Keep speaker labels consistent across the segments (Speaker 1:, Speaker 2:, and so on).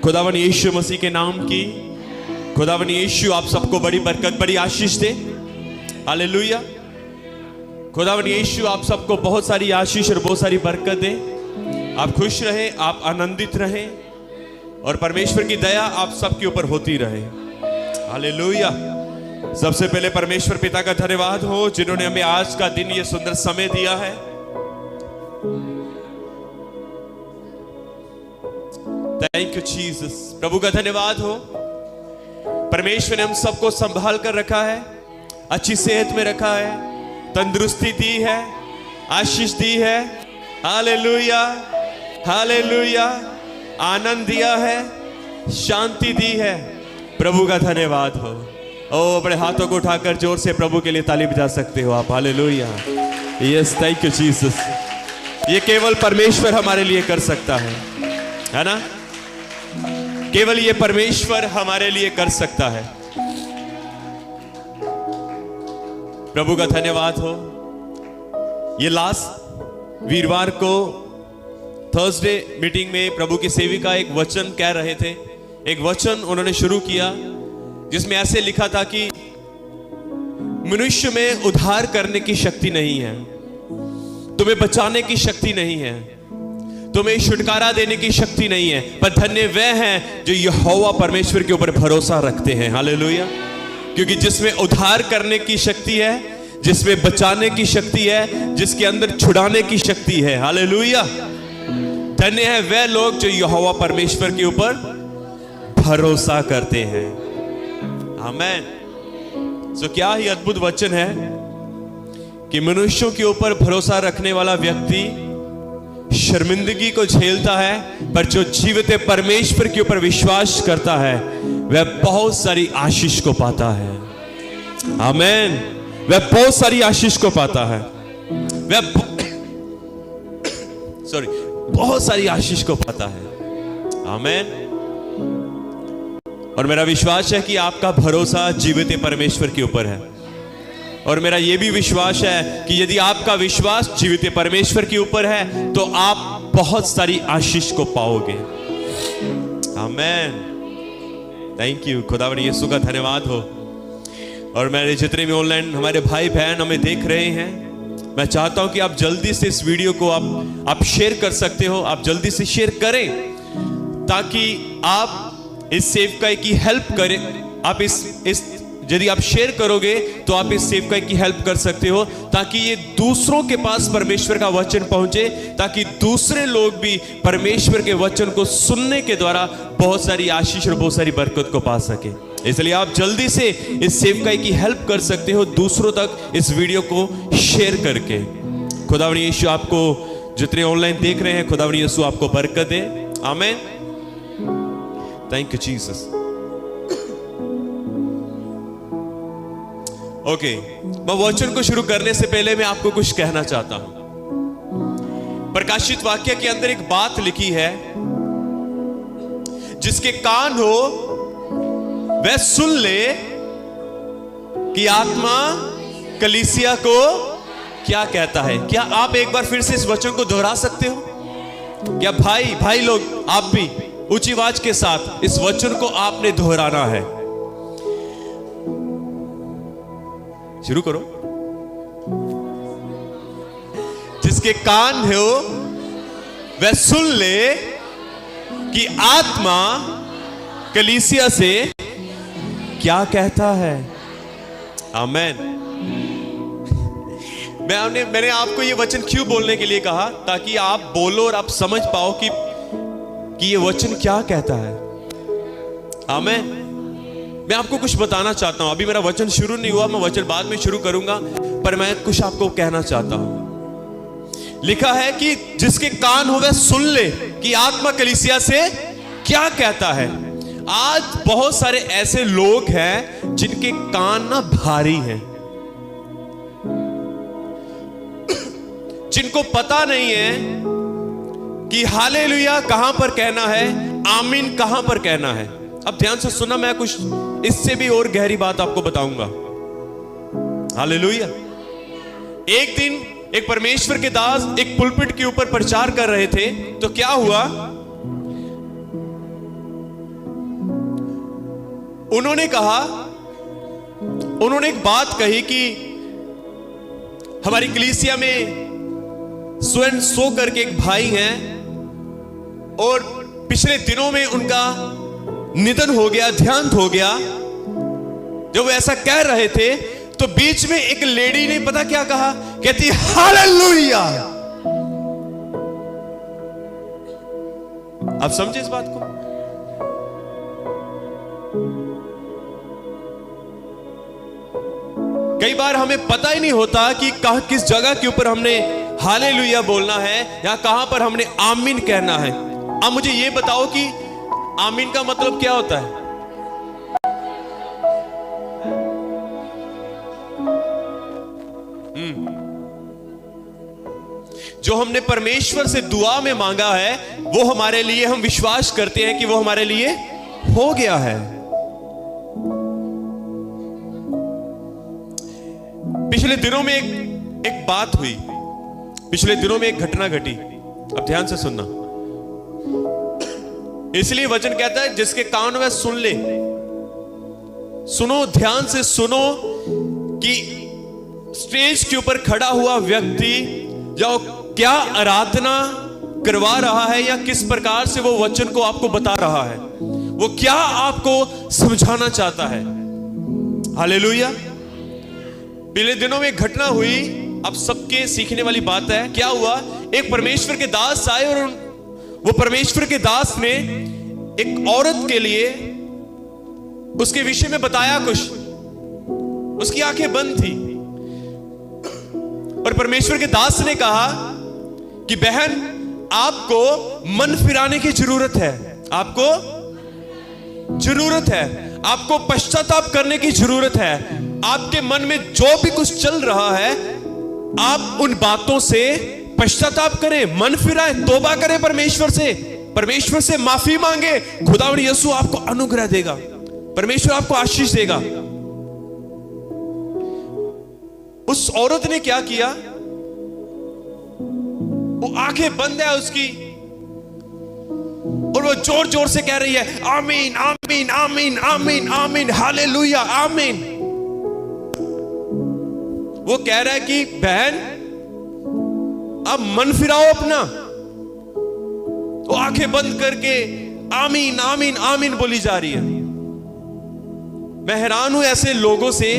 Speaker 1: खुदावन यीशु मसीह के नाम की खुदावन यीशु आप सबको बड़ी बरकत, बड़ी आशीष दे। हालेलुया। खुदावन यीशु आप सबको बहुत सारी आशीष और बहुत सारी बरकत दे। आप खुश रहें, आप आनंदित रहें और परमेश्वर की दया आप सबके ऊपर होती रहे। हालेलुया। सबसे पहले परमेश्वर पिता का धन्यवाद हो जिन्होंने हमें आज का दिन ये सुंदर समय दिया है। Thank you Jesus. प्रभु का धन्यवाद हो, परमेश्वर ने हम सबको संभाल कर रखा है, अच्छी सेहत में रखा है, तंदुरुस्ती दी है, आशीष दी है। Hallelujah hallelujah. आनंद दिया है, शांति दी है। प्रभु का धन्यवाद हो। ओ बड़े हाथों को उठाकर जोर से प्रभु के लिए ताली बजा सकते हो आप। Hallelujah. Yes, thank you Jesus. ये केवल परमेश्वर हमारे लिए कर सकता है ना? केवल ये परमेश्वर हमारे लिए कर सकता है। प्रभु का धन्यवाद हो। ये लास्ट वीरवार को थर्सडे मीटिंग में प्रभु की सेविका एक वचन कह रहे थे। एक वचन उन्होंने शुरू किया जिसमें ऐसे लिखा था कि मनुष्य में उद्धार करने की शक्ति नहीं है, तुम्हें बचाने की शक्ति नहीं है, तुम्हें छुटकारा देने की शक्ति नहीं है, पर धन्य वह हैं जो यहोवा परमेश्वर के ऊपर भरोसा रखते हैं। हालेलुया। क्योंकि जिसमें उद्धार करने की शक्ति है, जिसमें बचाने की शक्ति है, जिसके अंदर छुड़ाने की शक्ति है। हालेलुया। धन्य है वह लोग जो यहोवा परमेश्वर के ऊपर भरोसा करते हैं। आमीन। सो क्या ही अद्भुत वचन है कि मनुष्यों के ऊपर भरोसा रखने वाला व्यक्ति शर्मिंदगी को झेलता है, पर जो जीवित परमेश्वर के ऊपर विश्वास करता है वह बहुत सारी आशीष को पाता है। आमीन। वह बहुत सारी आशीष को पाता है। वह बहुत सारी आशीष को पाता है। आमीन। और मेरा विश्वास है कि आपका भरोसा जीवित परमेश्वर के ऊपर है। और मेरा यह भी विश्वास है कि यदि आपका विश्वास जीवित परमेश्वर के ऊपर है तो आप बहुत सारी आशीष को पाओगे। आमीन। Thank you. खुदावंद यीशु का धन्यवाद हो। और मेरे जितने भी ऑनलाइन हमारे भाई बहन हमें देख रहे हैं, मैं चाहता हूं कि आप जल्दी से इस वीडियो को आप शेयर कर सकते हो। आप जल्दी से शेयर करें ताकि आप इस सेवकाई की हेल्प करें। आप इस यदि आप शेयर करोगे तो आप इस सेवकाई की हेल्प कर सकते हो, ताकि ये दूसरों के पास परमेश्वर का वचन पहुंचे, ताकि दूसरे लोग भी परमेश्वर के वचन को सुनने के द्वारा बहुत सारी आशीष और बहुत सारी बरकत को पा सके। इसलिए आप जल्दी से इस सेवकाई की हेल्प कर सकते हो दूसरों तक इस वीडियो को शेयर करके। खुदावंद यीशु आपको, जितने ऑनलाइन देख रहे हैं, खुदावंद यीशु आपको बरकत दे। आमीन। Thank you Jesus. ओके, मैं वचन को शुरू करने से पहले मैं आपको कुछ कहना चाहता हूं। प्रकाशित वाक्य के अंदर एक बात लिखी है, जिसके कान हो वह सुन ले कि आत्मा कलीसिया को क्या कहता है। क्या आप एक बार फिर से इस वचन को दोहरा सकते हो? क्या भाई लोग आप भी ऊंची आवाज के साथ इस वचन को आपने दोहराना है। शुरू करो। जिसके कान हो वह सुन ले कि आत्मा कलीसिया से क्या कहता है। आमीन। मैंने आपको ये वचन क्यों बोलने के लिए कहा, ताकि आप बोलो और आप समझ पाओ कि ये वचन क्या कहता है। आमीन। मैं आपको कुछ बताना चाहता हूं। अभी मेरा वचन शुरू नहीं हुआ, मैं वचन बाद में शुरू करूंगा, पर मैं कुछ आपको कहना चाहता हूं। लिखा है कि जिसके कान हो वह सुन ले कि आत्मा कलीसिया से क्या कहता है। आज बहुत सारे ऐसे लोग हैं जिनके कान ना भारी हैं, जिनको पता नहीं है कि हालेलुया कहां पर कहना है, आमीन कहां पर कहना है। अब ध्यान से सुनना, मैं कुछ इससे भी और गहरी बात आपको बताऊंगा। हालेलुया। एक दिन एक परमेश्वर के दास एक पुलपिट के ऊपर प्रचार कर रहे थे, तो क्या हुआ, उन्होंने कहा, उन्होंने एक बात कही कि हमारी कलीसिया में स्वयं सो करके एक भाई हैं और पिछले दिनों में उनका निधन हो गया, देहांत हो गया। जब वो ऐसा कह रहे थे तो बीच में एक लेडी ने पता क्या कहा, कहती हालेलुया। आप समझे इस बात को? कई बार हमें पता ही नहीं होता कि कहां किस जगह के ऊपर हमने हालेलुया बोलना है या कहां पर हमने आमीन कहना है। अब मुझे यह बताओ कि आमीन का मतलब क्या होता है? जो हमने परमेश्वर से दुआ में मांगा है वो हमारे लिए, हम विश्वास करते हैं कि वो हमारे लिए हो गया है। पिछले दिनों में एक बात हुई, पिछले दिनों में एक घटना घटी। अब ध्यान से सुनना, इसलिए वचन कहता है जिसके कान में सुन ले। सुनो, ध्यान से सुनो कि स्टेज के ऊपर खड़ा हुआ व्यक्ति जो क्या आराधना करवा रहा है या किस प्रकार से वो वचन को आपको बता रहा है, वो क्या आपको समझाना चाहता है। हालेलुया। पिछले दिनों में एक घटना हुई, अब सबके सीखने वाली बात है। क्या हुआ, एक परमेश्वर के दास आए और वो परमेश्वर के दास ने एक औरत के लिए उसके विषय में बताया कुछ। उसकी आंखें बंद थी और परमेश्वर के दास ने कहा कि बहन, आपको मन फिराने की जरूरत है, आपको जरूरत है, आपको पश्चाताप करने की जरूरत है। आपके मन में जो भी कुछ चल रहा है, आप उन बातों से पश्चाताप करें, मन फिराएं, तौबा करें परमेश्वर से माफी मांगे। खुदावंद यीशु आपको अनुग्रह देगा, परमेश्वर आपको आशीष देगा। उस औरत ने क्या किया, वो आंखें बंद है उसकी और वो जोर जोर से कह रही है आमीन आमीन आमीन आमीन आमीन हालेलुया आमीन। वो कह रहा है कि बहन अब मन फिराओ अपना। वो आंखें बंद करके आमीन आमीन आमीन बोली जा रही है। मैं हैरान हूं ऐसे लोगों से।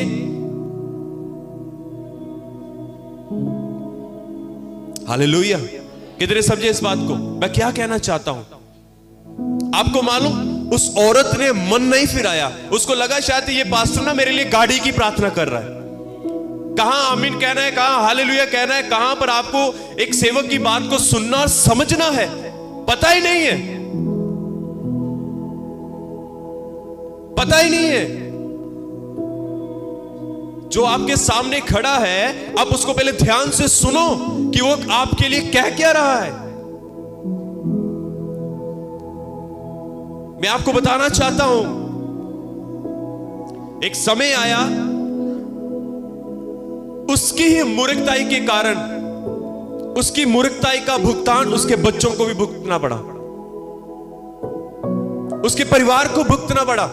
Speaker 1: हालेलुया। कितने समझे इस बात को? मैं क्या कहना चाहता हूं, आपको मालूम, उस औरत ने मन नहीं फिराया। उसको लगा शायद ये पास्टर ना मेरे लिए गाड़ी की प्रार्थना कर रहा है। कहां आमीन कहना है, कहां हालेलुया कहना है, कहां पर आपको एक सेवक की बात को सुनना और समझना है, पता ही नहीं है, पता ही नहीं है। जो आपके सामने खड़ा है, आप उसको पहले ध्यान से सुनो कि वो आपके लिए कह क्या रहा है। मैं आपको बताना चाहता हूं, एक समय आया, उसकी ही मूर्खताई के कारण, उसकी मूर्खताई का भुगतान उसके बच्चों को भी भुगतना पड़ा, उसके परिवार को भुगतना पड़ा।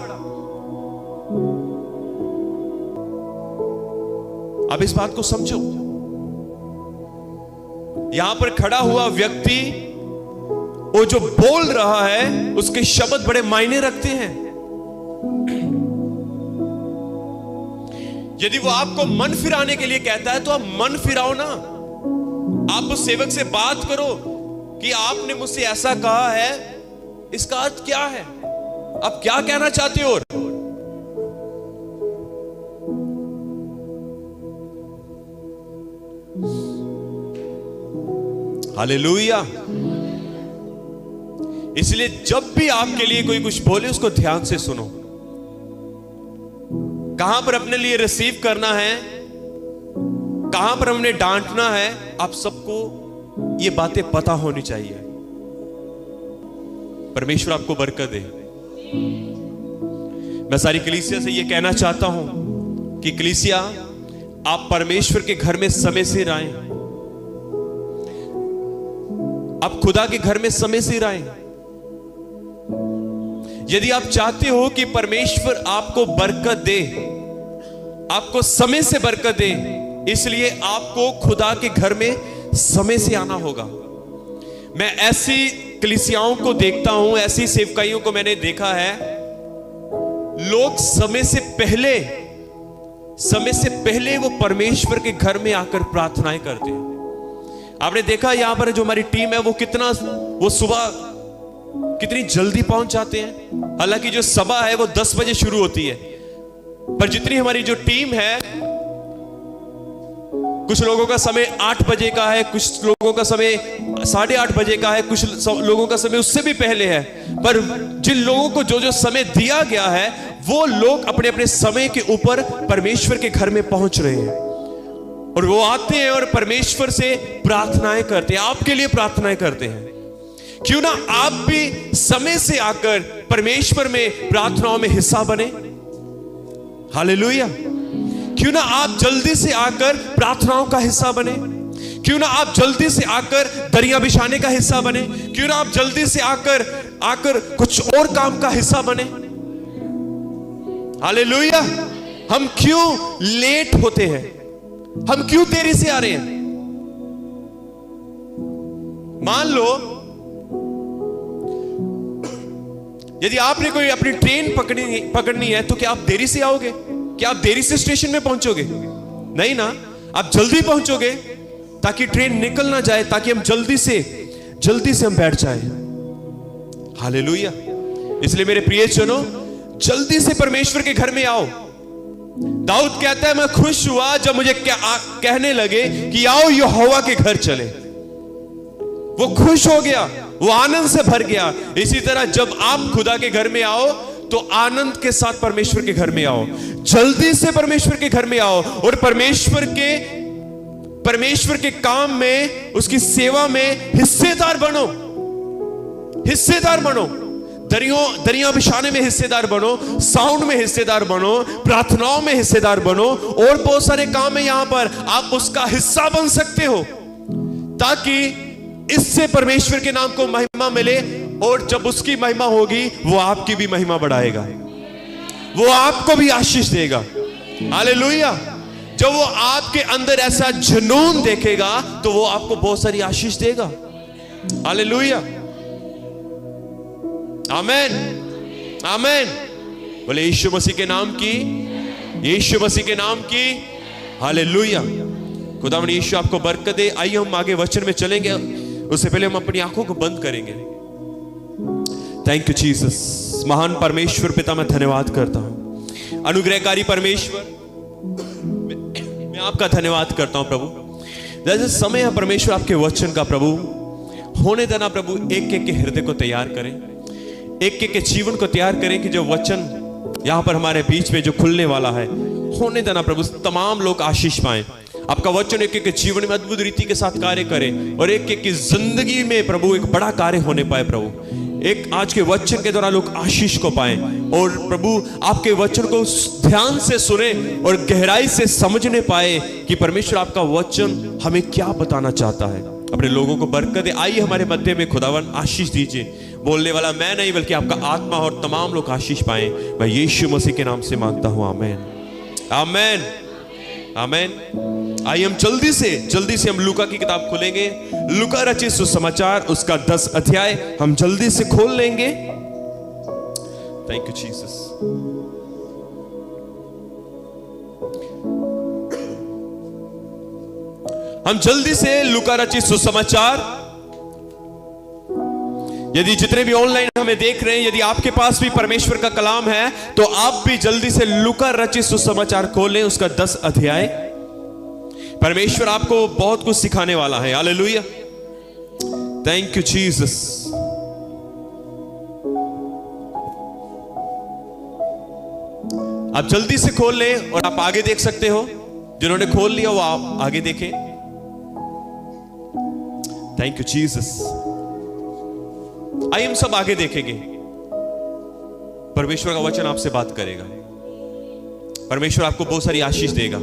Speaker 1: अब इस बात को समझो, यहां पर खड़ा हुआ व्यक्ति वो जो बोल रहा है उसके शब्द बड़े मायने रखते हैं। यदि वो आपको मन फिराने के लिए कहता है तो आप मन फिराओ ना। आप उस सेवक से बात करो कि आपने मुझसे ऐसा कहा है, इसका अर्थ क्या है, आप क्या कहना चाहते हो। हालेलुया। इसलिए जब भी आपके लिए कोई कुछ बोले उसको ध्यान से सुनो। कहां पर अपने लिए रिसीव करना है, कहां पर हमने डांटना है, आप सबको ये बातें पता होनी चाहिए। परमेश्वर आपको बरकत दे। मैं सारी कलीसिया से ये कहना चाहता हूं कि कलीसिया, आप परमेश्वर के घर में समय से आएं, आप खुदा के घर में समय से आएं। यदि आप चाहते हो कि परमेश्वर आपको बरकत दे, आपको समय से बरकत दे, इसलिए आपको खुदा के घर में समय से आना होगा। मैं ऐसी कलीसियाओं को देखता हूं, ऐसी सेवकाइयों को मैंने देखा है, लोग समय से पहले वो परमेश्वर के घर में आकर प्रार्थनाएं करते हैं। आपने देखा यहां पर जो हमारी टीम है वो सुबह कितनी जल्दी पहुंच जाते हैं। हालांकि जो सभा है वो 10 बजे शुरू होती है, पर जितनी हमारी जो टीम है, कुछ लोगों का समय 8 बजे का है, कुछ लोगों का समय 8:30 बजे का है, कुछ लोगों का समय उससे भी पहले है। पर जिन लोगों को जो जो समय दिया गया है, वो लोग अपने अपने समय के ऊपर परमेश्वर के घर में पहुंच रहे हैं और वो आते हैं और परमेश्वर से प्रार्थनाएं करते हैं, आपके लिए प्रार्थनाएं करते हैं। क्यों ना आप भी समय से आकर परमेश्वर में प्रार्थनाओं में हिस्सा बने। हालेलुया। क्यों ना आप जल्दी से आकर प्रार्थनाओं का हिस्सा बने। क्यों ना आप जल्दी से आकर दरिया बिछाने का हिस्सा बने। क्यों ना आप जल्दी से आकर कुछ और काम का हिस्सा बने। हालेलुया। हम क्यों लेट होते हैं? हम क्यों देरी से आ रहे हैं? मान लो यदि आपने कोई अपनी ट्रेन पकड़नी है, तो क्या आप देरी से आओगे? क्या आप देरी से स्टेशन में पहुंचोगे? नहीं ना, आप जल्दी पहुंचोगे ताकि ट्रेन निकल ना जाए, ताकि हम जल्दी से हम बैठ जाए। हालेलुया। इसलिए मेरे प्रियजनों, जल्दी से परमेश्वर के घर में आओ। दाऊद कहता है, मैं खुश हुआ जब मुझे कहने लगे कि आओ यहोवा के घर चले। वो खुश हो गया, वो आनंद से भर गया। इसी तरह जब आप खुदा के घर में आओ तो आनंद के साथ परमेश्वर के घर में आओ, जल्दी से परमेश्वर के घर में आओ और परमेश्वर के काम में, उसकी सेवा में हिस्सेदार बनो। दरिया बिछाने में हिस्सेदार बनो, साउंड में हिस्सेदार बनो, प्रार्थनाओं में हिस्सेदार बनो, और बहुत सारे काम है यहां पर आप उसका हिस्सा बन सकते हो, ताकि इससे परमेश्वर के नाम को महिमा मिले। और जब उसकी महिमा होगी, वो आपकी भी महिमा बढ़ाएगा, वो आपको भी आशीष देगा। हालेलुया। जब वो आपके अंदर ऐसा जुनून देखेगा तो वो आपको बहुत सारी आशीष देगा। हालेलुया। आमेन, आमेन। बोले यीशु मसीह के नाम की हालेलुया। खुदावंद यीशु आपको बरकत दे। आइए हम आगे वचन में चलेंगे, उससे पहले हम अपनी आंखों को बंद करेंगे। Thank you Jesus. महान परमेश्वर पिता, मैं धन्यवाद करता हूं। अनुग्रहकारी परमेश्वर, मैं आपका धन्यवाद करता हूं प्रभु। जैसे समय है परमेश्वर आपके वचन का प्रभु होने देना प्रभु, एक एक के हृदय को तैयार करें, एक एक के जीवन को तैयार करें कि जो वचन यहां पर हमारे बीच में जो खुलने वाला है, होने देना प्रभु, तमाम लोग आशीष पाएं। आपका वचन एक एक के जीवन में अद्भुत रीति के साथ कार्य करे और एक एक की जिंदगी में प्रभु एक बड़ा कार्य होने पाए प्रभु। एक आज के वचन के द्वारा लोग आशीष को पाएं और प्रभु आपके वचन को ध्यान से सुने और गहराई से समझने पाए कि परमेश्वर आपका वचन हमें क्या बताना चाहता है। अपने लोगों को बरकत दे। आइए हमारे मध्य में खुदावन आशीष दीजिए। बोलने वाला मैं नहीं बल्कि आपका आत्मा, और तमाम लोग आशीष पाएं। मैं यीशु मसीह के नाम से मांगता हूं, आमेन, आमेन, आमेन। आइए हम जल्दी से हम लूका की किताब खोलेंगे। लूका रचित सुसमाचार, उसका 10 अध्याय हम जल्दी से खोल लेंगे। Thank you Jesus. हम जल्दी से लूका रचित सुसमाचार, यदि जितने भी ऑनलाइन हमें देख रहे हैं, यदि आपके पास भी परमेश्वर का कलाम है तो आप भी जल्दी से लूका रचित सुसमाचार खोलें, उसका 10 अध्याय। परमेश्वर आपको बहुत कुछ सिखाने वाला है। हालेलुया। Thank you Jesus. आप जल्दी से खोल लें और आप आगे देख सकते हो। जिन्होंने खोल लिया वो आप आगे देखें। Thank you Jesus. आइए हम सब आगे देखेंगे। परमेश्वर का वचन आपसे बात करेगा। परमेश्वर आपको बहुत सारी आशीष देगा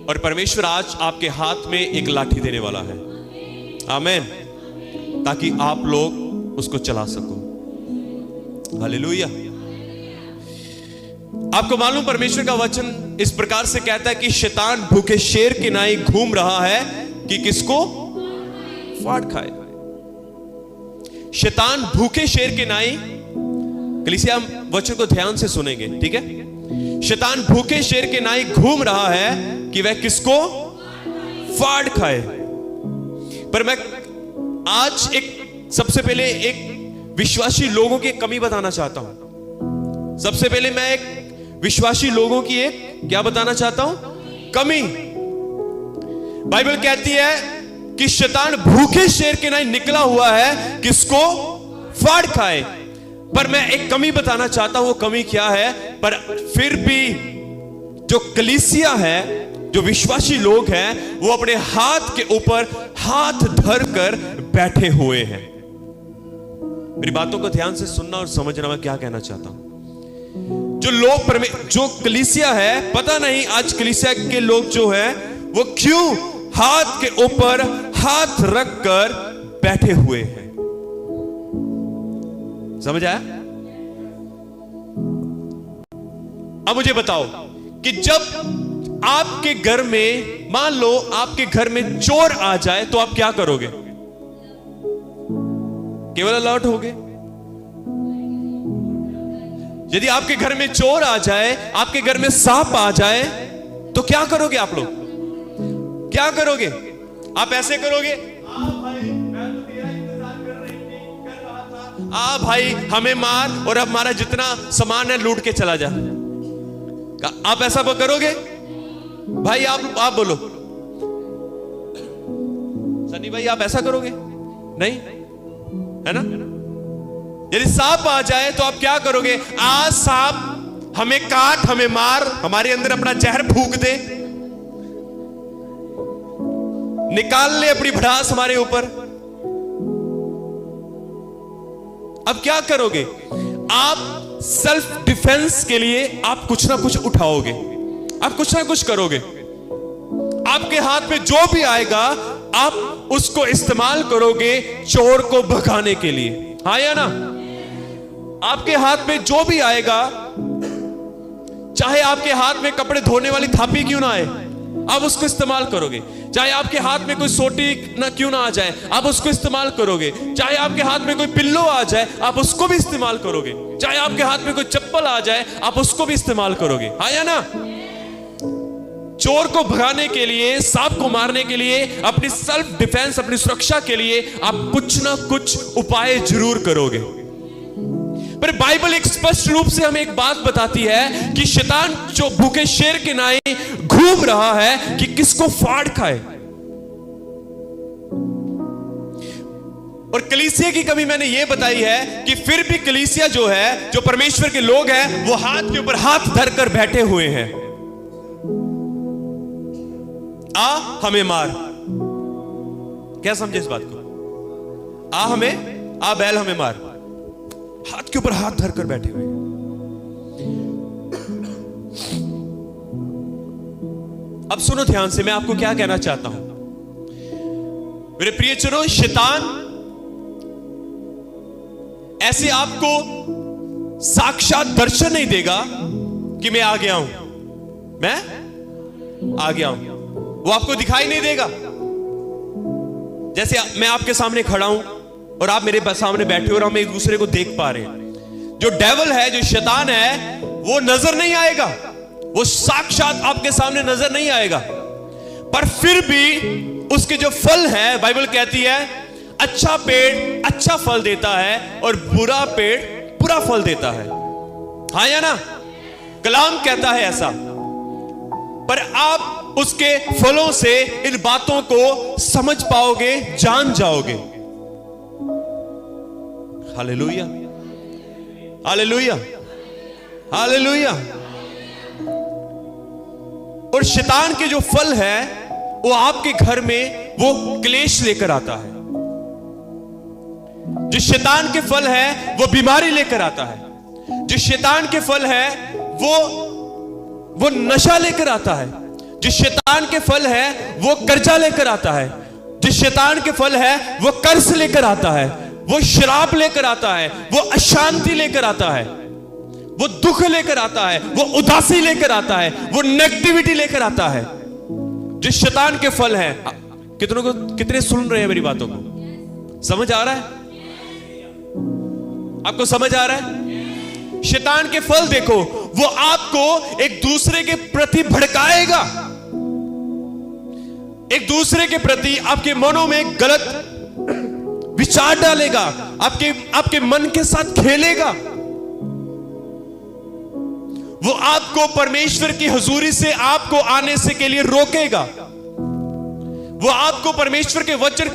Speaker 1: और परमेश्वर आज आपके हाथ में एक लाठी देने वाला है, आमेन, ताकि आप लोग उसको चला सको। हालेलुया। आपको मालूम परमेश्वर का वचन इस प्रकार से कहता है कि शैतान भूखे शेर के नाई घूम रहा है कि किसको फाड़ खाए। शैतान भूखे शेर के नाई, कलीसिया हम वचन को ध्यान से सुनेंगे, ठीक है। शैतान भूखे शेर के नाई घूम रहा है कि वह किसको फाड़ खाए। पर मैं आज सबसे पहले एक विश्वासी लोगों की कमी बताना चाहता हूं। सबसे पहले मैं एक विश्वासी लोगों की एक क्या बताना चाहता हूं? कमी। बाइबल कहती है कि शैतान भूखे शेर के नाई निकला हुआ है किसको फाड़ खाए। पर मैं एक कमी बताना चाहता हूं। वो कमी क्या है? पर फिर भी जो कलीसिया है, जो विश्वासी लोग हैं, वो अपने हाथ के ऊपर हाथ धर कर बैठे हुए हैं। मेरी बातों को ध्यान से सुनना और समझना, मैं क्या कहना चाहता हूं। जो कलीसिया है, पता नहीं आज कलीसिया के लोग जो है वो क्यों हाथ के ऊपर हाथ रख कर बैठे हुए हैं। समझ आया? अब मुझे बताओ कि जब आपके घर में, मान लो आपके घर में चोर आ जाए तो आप क्या करोगे? केवल अलर्ट होगे? यदि आपके घर में चोर आ जाए, आपके घर में सांप आ जाए, तो क्या करोगे? आप लोग क्या करोगे? आप ऐसे करोगे, आ भाई हमें मार और अब हमारा जितना सामान है लूट के चला जा। आप ऐसा करोगे? भाई आप बोलो, सनी भाई आप ऐसा करोगे? नहीं, है ना? यदि सांप आ जाए तो आप क्या करोगे? आज सांप हमें काट, हमें मार, हमारे अंदर अपना जहर फूंक दे, निकाल ले अपनी भड़ास हमारे ऊपर। अब क्या करोगे? आप सेल्फ डिफेंस के लिए आप कुछ ना कुछ उठाओगे, आप कुछ ना कुछ करोगे। आपके हाथ में जो भी आएगा आप उसको इस्तेमाल करोगे चोर को भगाने के लिए, हाँ या ना? आपके हाथ में जो भी आएगा, चाहे आपके हाथ में कपड़े धोने वाली थापी क्यों ना आए, आप उसको इस्तेमाल करोगे। चाहे आपके हाथ में कोई सोटी ना क्यों ना आ जाए, आप उसको इस्तेमाल करोगे। चाहे आपके हाथ में कोई पिल्लो आ जाए, आप उसको भी इस्तेमाल करोगे। चाहे आपके हाथ में कोई चप्पल आ जाए, आप उसको भी इस्तेमाल करोगे, हाँ या ना? चोर को भगाने के लिए, सांप को मारने के लिए, अपनी सेल्फ डिफेंस, अपनी सुरक्षा के लिए आप कुछ ना कुछ उपाय जरूर करोगे। पर बाइबल एक स्पष्ट रूप से हमें एक बात बताती है कि शैतान जो भूखे शेर के नाई घूम रहा है कि किसको फाड़ खाए। और कलीसिया की कमी मैंने यह बताई है कि फिर भी कलीसिया जो है, जो परमेश्वर के लोग हैं, वो हाथ के ऊपर हाथ धरकर बैठे हुए हैं। आ हमें मार, क्या समझे इस बात को? आ बैल हमें मार, हाथ के ऊपर हाथ धरकर बैठे हुए। अब सुनो ध्यान से, मैं आपको क्या कहना चाहता हूं। मेरे प्रियजनों, शैतान ऐसे आपको साक्षात दर्शन नहीं देगा कि मैं आ गया हूं, मैं आ गया हूं। वो आपको दिखाई नहीं देगा। जैसे मैं आपके सामने खड़ा हूं और आप मेरे सामने बैठे हो और हम एक दूसरे को देख पा रहे हैं। जो डेविल है, जो शैतान है, वो नजर नहीं आएगा, वो साक्षात आपके सामने नजर नहीं आएगा। पर फिर भी उसके जो फल है, बाइबल कहती है अच्छा पेड़ अच्छा फल देता है और बुरा पेड़ बुरा फल देता है, हाँ या ना? कलाम कहता है ऐसा। पर आप उसके फलों से इन बातों को समझ पाओगे, जान जाओगे। Hallelujah, hallelujah, hallelujah. और शैतान के जो फल है वो आपके घर में वो क्लेश लेकर आता है। जो शैतान के फल है वो बीमारी लेकर आता है। जो शैतान के फल है वो नशा लेकर आता है। जो शैतान के फल है वो कर्जा लेकर आता है। जो शैतान के फल है वो कर्ज लेकर आता है। वो शराब लेकर आता है, वो अशांति लेकर आता है, वो दुख लेकर आता है, वो उदासी लेकर आता है, वो नेगेटिविटी लेकर आता है, जो शैतान के फल हैं। कितने सुन रहे हैं मेरी बातों को? समझ आ रहा है? आपको समझ आ रहा है? शैतान के फल देखो, वो आपको एक दूसरे के प्रति भड़काएगा, एक दूसरे के प्रति आपके मनों में गलत विचार डालेगा, आपके मन के साथ खेलेगा। वो आपको परमेश्वर की हुजूरी से आपको आने से के लिए रोकेगा। वो आपको परमेश्वर के वचन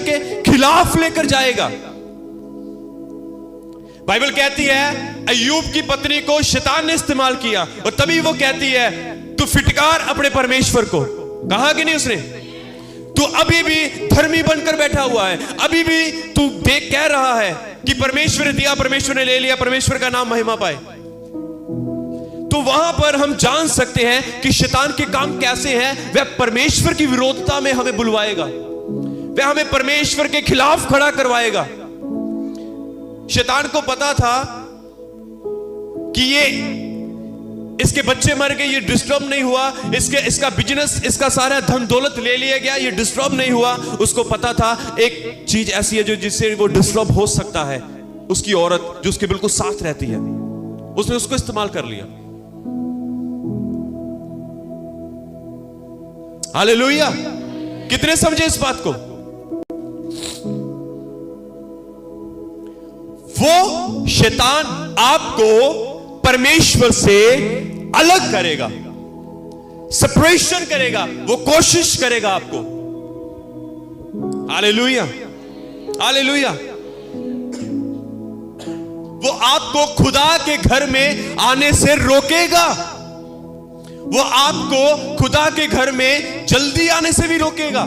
Speaker 1: के खिलाफ लेकर जाएगा। बाइबल कहती है अय्यूब की पत्नी को शैतान ने इस्तेमाल किया, और तभी वो कहती है तू फिटकार अपने परमेश्वर को। कहा कि नहीं उसने? तू अभी भी धर्मी बनकर बैठा हुआ है, अभी भी तू देख कह रहा है कि परमेश्वर ने दिया, परमेश्वर ने ले लिया, परमेश्वर का नाम महिमा पाए। तो वहां पर हम जान सकते हैं कि शैतान के काम कैसे हैं। वह परमेश्वर की विरोधता में हमें बुलवाएगा, वह हमें परमेश्वर के खिलाफ खड़ा करवाएगा। शैतान को पता था कि इसके बच्चे मर गए, ये डिस्टर्ब नहीं हुआ, इसका बिजनेस, इसका सारा धन दौलत ले लिया गया, ये डिस्टर्ब नहीं हुआ। उसको पता था एक चीज ऐसी है जो जिससे वो डिस्टर्ब हो सकता है, उसकी औरत जो उसके बिल्कुल साथ रहती है, उसने उसको इस्तेमाल कर लिया। हालेलुया! कितने समझे इस बात को? वो शैतान आपको परमेश्वर से अलग करेगा, सेपरेशन करेगा, वो कोशिश करेगा आपको। हालेलुया! हालेलुया! वो आपको खुदा के घर में आने से रोकेगा, वो आपको खुदा के घर में जल्दी आने से भी रोकेगा।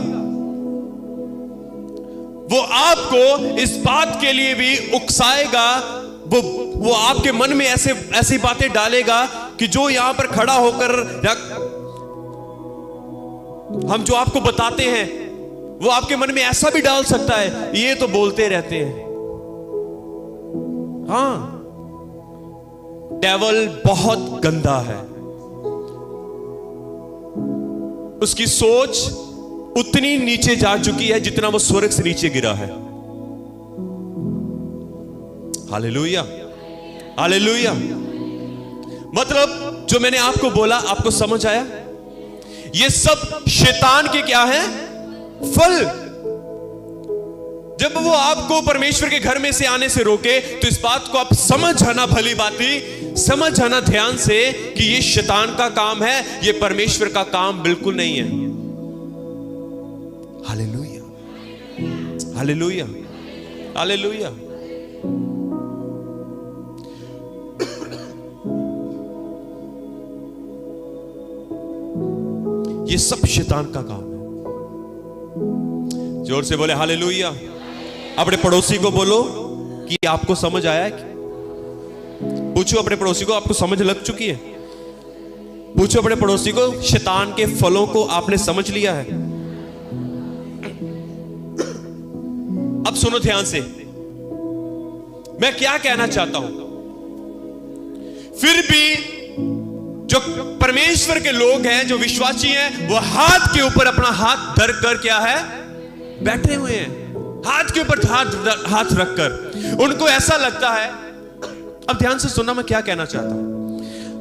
Speaker 1: वो आपको इस बात के लिए भी उकसाएगा, वो आपके मन में ऐसी बातें डालेगा कि जो यहां पर खड़ा होकर हम जो आपको बताते हैं वो आपके मन में ऐसा भी डाल सकता है, ये तो बोलते रहते हैं। हां, डेविल बहुत गंदा है, उसकी सोच उतनी नीचे जा चुकी है जितना वो स्वर्ग से नीचे गिरा है। हालेलुया! हालेलुया! मतलब जो मैंने आपको बोला, आपको समझ आया? ये सब शैतान के क्या है? फल। जब वो आपको परमेश्वर के घर में से आने से रोके, तो इस बात को आप समझ आना, भली बाती समझ आना ध्यान से कि ये शैतान का काम है, ये परमेश्वर का काम बिल्कुल नहीं है। हालेलुया! हालेलुया! हालेलुया! ये सब शैतान का काम है। जोर से बोले हालेलुया! अपने पड़ोसी को बोलो कि आपको समझ आया है? पूछो अपने पड़ोसी को, आपको समझ लग चुकी है? पूछो अपने पड़ोसी को, शैतान के फलों को आपने समझ लिया है? अब सुनो ध्यान से, मैं क्या कहना चाहता हूं। फिर भी जो परमेश्वर के लोग हैं, जो विश्वासी हैं, वो हाथ के ऊपर अपना हाथ धर कर क्या है? बैठे हुए हैं। हाथ के ऊपर हाथ रखकर उनको ऐसा लगता है, अब ध्यान से सुनना मैं क्या कहना चाहता हूं।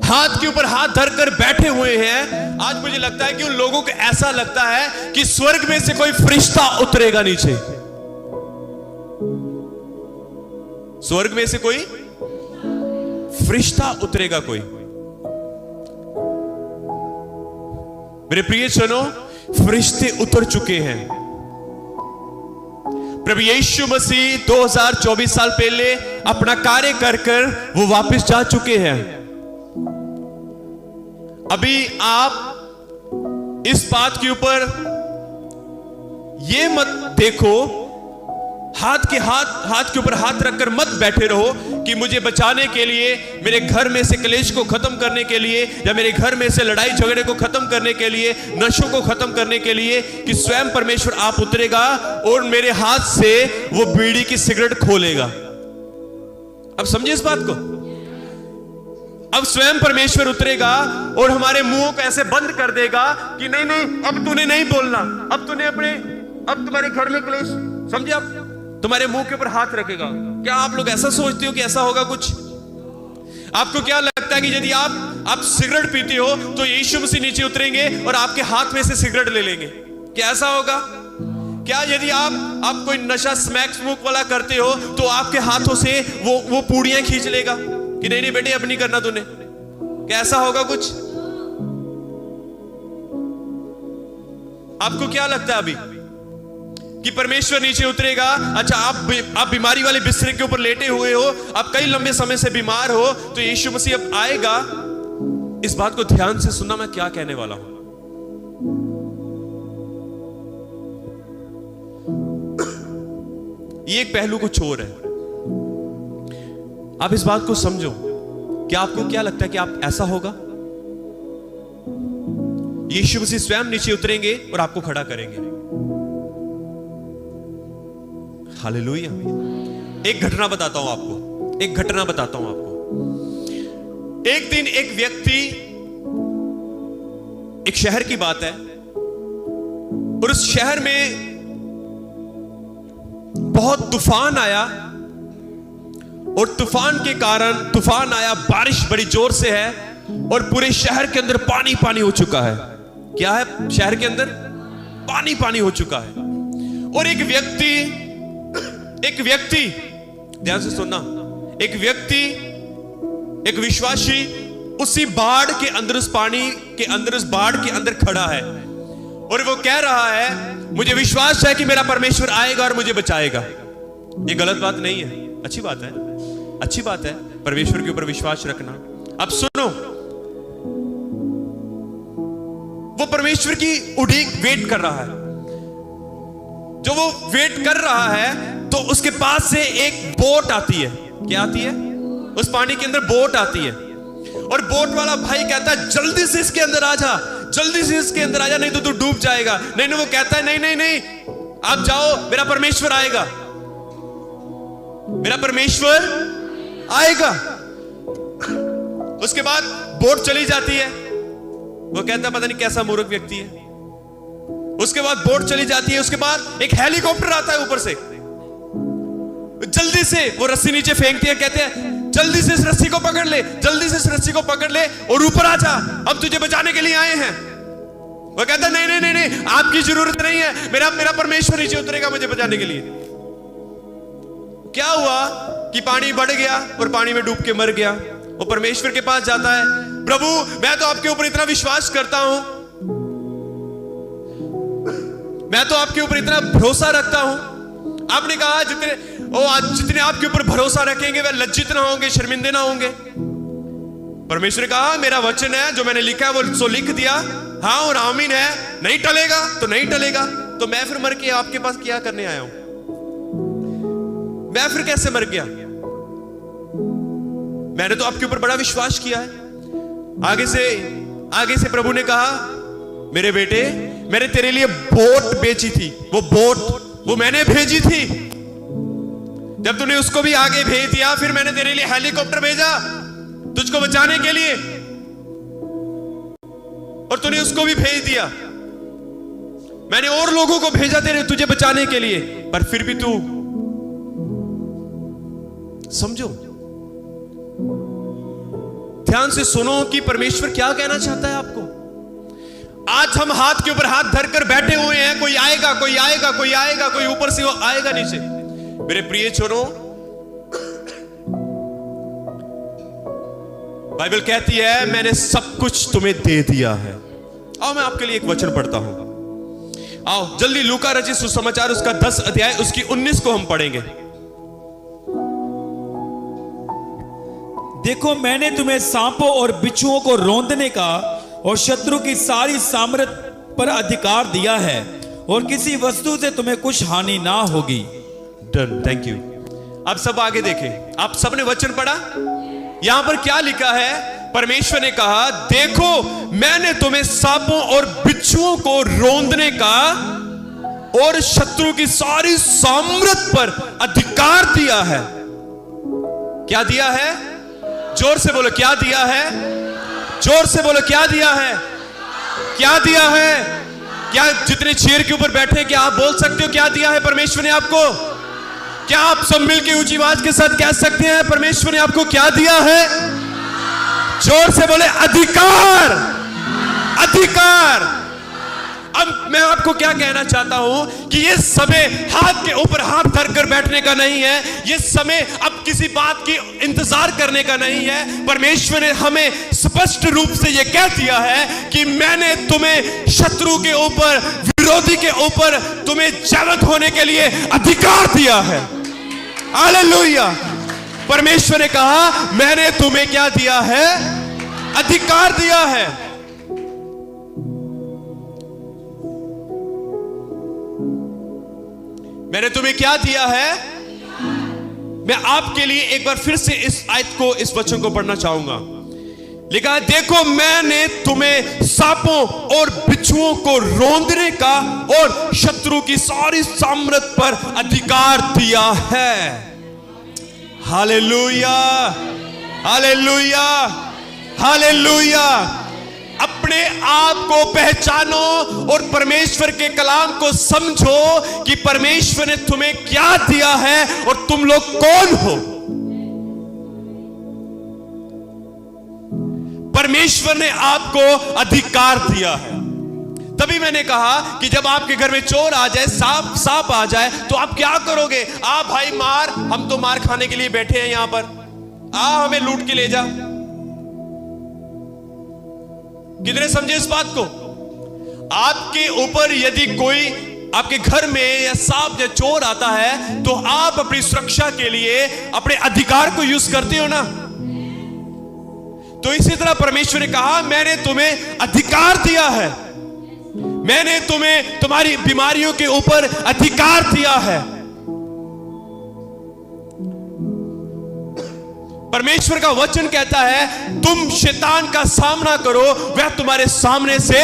Speaker 1: हाथ के ऊपर हाथ धर कर बैठे हुए हैं। आज मुझे लगता है कि उन लोगों को ऐसा लगता है कि स्वर्ग में से कोई फरिश्ता उतरेगा नीचे, स्वर्ग में से कोई फरिश्ता उतरेगा कोई। मेरे प्रिय जनों, फरिश्ते उतर चुके हैं। प्रभु यीशु मसीह 2024 साल पहले अपना कार्य कर वो वापस जा चुके हैं। अभी आप इस बात के ऊपर ये मत देखो हाथ के ऊपर हाथ रखकर मत बैठे रहो कि मुझे बचाने के लिए, मेरे घर में से क्लेश को खत्म करने के लिए, या मेरे घर में से लड़ाई झगड़े को खत्म करने के लिए, नशों को खत्म करने के लिए, कि स्वयं परमेश्वर आप उतरेगा और मेरे हाथ से वो बीड़ी की सिगरेट खोलेगा। अब समझिए इस बात को। अब स्वयं परमेश्वर उतरेगा और हमारे मुंहों को ऐसे बंद कर देगा कि नहीं नहीं, अब तूने नहीं बोलना, अब तुम्हारे घर में क्लेश, समझे, अब तुम्हारे मुंह के ऊपर हाथ रखेगा। क्या आप लोग ऐसा सोचते हो कि ऐसा होगा कुछ? आपको क्या लगता है कि यदि आप सिगरेट पीते हो तो यीशु मसीह नीचे उतरेंगे और आपके हाथ में से सिगरेट ले लेंगे? क्या ऐसा होगा? क्या यदि आप कोई नशा स्मोक वाला करते हो तो आपके हाथों से वो पूड़ियां खींच लेगा कि नहीं नहीं बेटे अब नहीं करना तूने? क्या ऐसा होगा कुछ? आपको क्या लगता है अभी कि परमेश्वर नीचे उतरेगा? अच्छा, आप बीमारी वाले बिस्तर के ऊपर लेटे हुए हो, आप कई लंबे समय से बीमार हो, तो यीशु मसीह अब आएगा। इस बात को ध्यान से सुनना, मैं क्या कहने वाला हूं। ये एक पहलू कुछ और है। आप इस बात को समझो कि आपको क्या लगता है कि आप ऐसा होगा? यीशु मसीह स्वयं नीचे उतरेंगे और आपको खड़ा करेंगे। हालेलुया। एक घटना बताता हूं आपको, एक दिन एक व्यक्ति, एक शहर की बात है, और उस शहर में बहुत तूफान आया, और तूफान आया, बारिश बड़ी जोर से है, और पूरे शहर के अंदर पानी पानी हो चुका है। क्या है? शहर के अंदर पानी पानी हो चुका है। और एक व्यक्ति ध्यान से सुनना, एक विश्वासी उसी बाढ़ के अंदर, उस पानी के अंदर, उस बाढ़ के अंदर खड़ा है, और वो कह रहा है मुझे विश्वास है कि मेरा परमेश्वर आएगा और मुझे बचाएगा। ये गलत बात नहीं है, अच्छी बात है परमेश्वर के ऊपर विश्वास रखना। अब सुनो, वो परमेश्वर की उड़ीक वेट कर रहा है। जो वो वेट कर रहा है तो उसके पास से एक बोट आती है। क्या आती है? उस पानी के अंदर बोट आती है, और बोट वाला भाई कहता है जल्दी से इसके अंदर आ जा, नहीं तो तू डूब जाएगा। नहीं, वो कहता है नहीं, आप जाओ, मेरा परमेश्वर आएगा। उसके बाद बोट चली जाती है। वो कहता है पता नहीं कैसा मूर्ख व्यक्ति है। उसके बाद बोट चली जाती है, उसके बाद एक हेलीकॉप्टर आता है ऊपर से, जल्दी से वो रस्सी नीचे फेंकती है, कहते हैं जल्दी से इस रस्सी को पकड़ ले और ऊपर आ जा, अब तुझे बचाने के लिए आए हैं। वो कहता है नहीं, आपकी जरूरत नहीं है, मेरा परमेश्वर नीचे उतरेगा मुझे बचाने के लिए। क्या हुआ कि पानी बढ़ गया और पानी में डूब के मर गया। वो परमेश्वर के पास जाता है, प्रभु मैं तो आपके ऊपर इतना विश्वास करता हूं, मैं तो आपके ऊपर इतना भरोसा रखता हूं। आपने कहा जितने आपके ऊपर भरोसा रखेंगे वे लज्जित ना होंगे, शर्मिंदे ना होंगे। परमेश्वर ने कहा मेरा वचन है, जो मैंने लिखा है वो सो लिख दिया, हाँ और आमीन है। नहीं टलेगा तो नहीं टलेगा, तो मैं फिर मर के आपके पास क्या करने आया हूं? मैं फिर कैसे मर गया? मैंने तो आपके ऊपर बड़ा विश्वास किया है। आगे से प्रभु ने कहा मेरे बेटे, मैंने तेरे लिए बोट बेची थी, वो मैंने भेजी थी। जब तूने उसको भी आगे भेज दिया, फिर मैंने तेरे लिए हेलीकॉप्टर भेजा तुझको बचाने के लिए, और तूने उसको भी भेज दिया। मैंने और लोगों को भेजा तुझे बचाने के लिए, पर फिर भी तू, समझो, ध्यान से सुनो कि परमेश्वर क्या कहना चाहता है आपको। आज हम हाथ के ऊपर हाथ धरकर बैठे हुए हैं, कोई आएगा, कोई ऊपर से वो आएगा नीचे। मेरे प्रिय छोरो, बाइबल कहती है मैंने सब कुछ तुम्हें दे दिया है। आओ मैं आपके लिए एक वचन पढ़ता हूं। आओ जल्दी, लूका रचित सुसमाचार उसका 10 अध्याय उसकी 19 को हम पढ़ेंगे।
Speaker 2: देखो मैंने तुम्हें सांपों और बिच्छुओं को रौंदने का और शत्रु की सारी सामर्थ पर अधिकार दिया है, और किसी वस्तु से तुम्हें कुछ हानि ना होगी।
Speaker 1: टर्न। Thank you. आप सब आगे देखें, आप सबने वचन पढ़ा। यहां पर क्या लिखा है? परमेश्वर ने कहा, देखो मैंने तुम्हें सांपों और बिच्छुओं को रौंदने का और शत्रु की सारी सामर्थ पर अधिकार दिया है। क्या दिया है? जोर से बोलो, क्या दिया है? जोर से बोलो, क्या दिया है? क्या दिया है? क्या जितने चेयर के ऊपर बैठे, क्या आप बोल सकते हो क्या दिया है परमेश्वर ने आपको? क्या आप सब मिलकर ऊंची आवाज के साथ कह सकते हैं परमेश्वर ने आपको क्या दिया है? जोर से बोले, अधिकार, अधिकार। अब मैं आपको क्या कहना चाहता हूं कि ये समय हाथ के ऊपर हाथ धरकर बैठने का नहीं है। ये समय अब किसी बात की इंतजार करने का नहीं है। परमेश्वर ने हमें स्पष्ट रूप से ये कह दिया है कि मैंने तुम्हें शत्रु के ऊपर, विरोधी के ऊपर तुम्हें जीवित होने के लिए अधिकार दिया है। हालेलुया। परमेश्वर ने कहा, मैंने तुम्हें क्या दिया है? अधिकार दिया है। मैंने तुम्हें क्या दिया है? मैं आपके लिए एक बार फिर से इस आयत को, इस वचन को पढ़ना चाहूंगा। लिखा है, देखो मैंने तुम्हें सांपों और बिच्छुओं को रौंदने का और शत्रु की सारी सामर्थ पर अधिकार दिया है। Hallelujah, hallelujah, hallelujah. अपने आप को पहचानो और परमेश्वर के कलाम को समझो कि परमेश्वर ने तुम्हें क्या दिया है और तुम लोग कौन हो। परमेश्वर ने आपको अधिकार दिया है। तभी मैंने कहा कि जब आपके घर में चोर आ जाए, सांप आ जाए, तो आप क्या करोगे? आ भाई मार, हम तो मार खाने के लिए बैठे हैं यहां पर, आ हमें लूट के ले जा। कितने समझे इस बात को? आपके ऊपर यदि कोई आपके घर में या सांप या चोर आता है तो आप अपनी सुरक्षा के लिए अपने अधिकार को यूज करते हो ना। तो इसी तरह परमेश्वर ने कहा, मैंने तुम्हें अधिकार दिया है। मैंने तुम्हें तुम्हारी बीमारियों के ऊपर अधिकार दिया है। परमेश्वर का वचन कहता है, तुम शैतान का सामना करो, वह तुम्हारे सामने से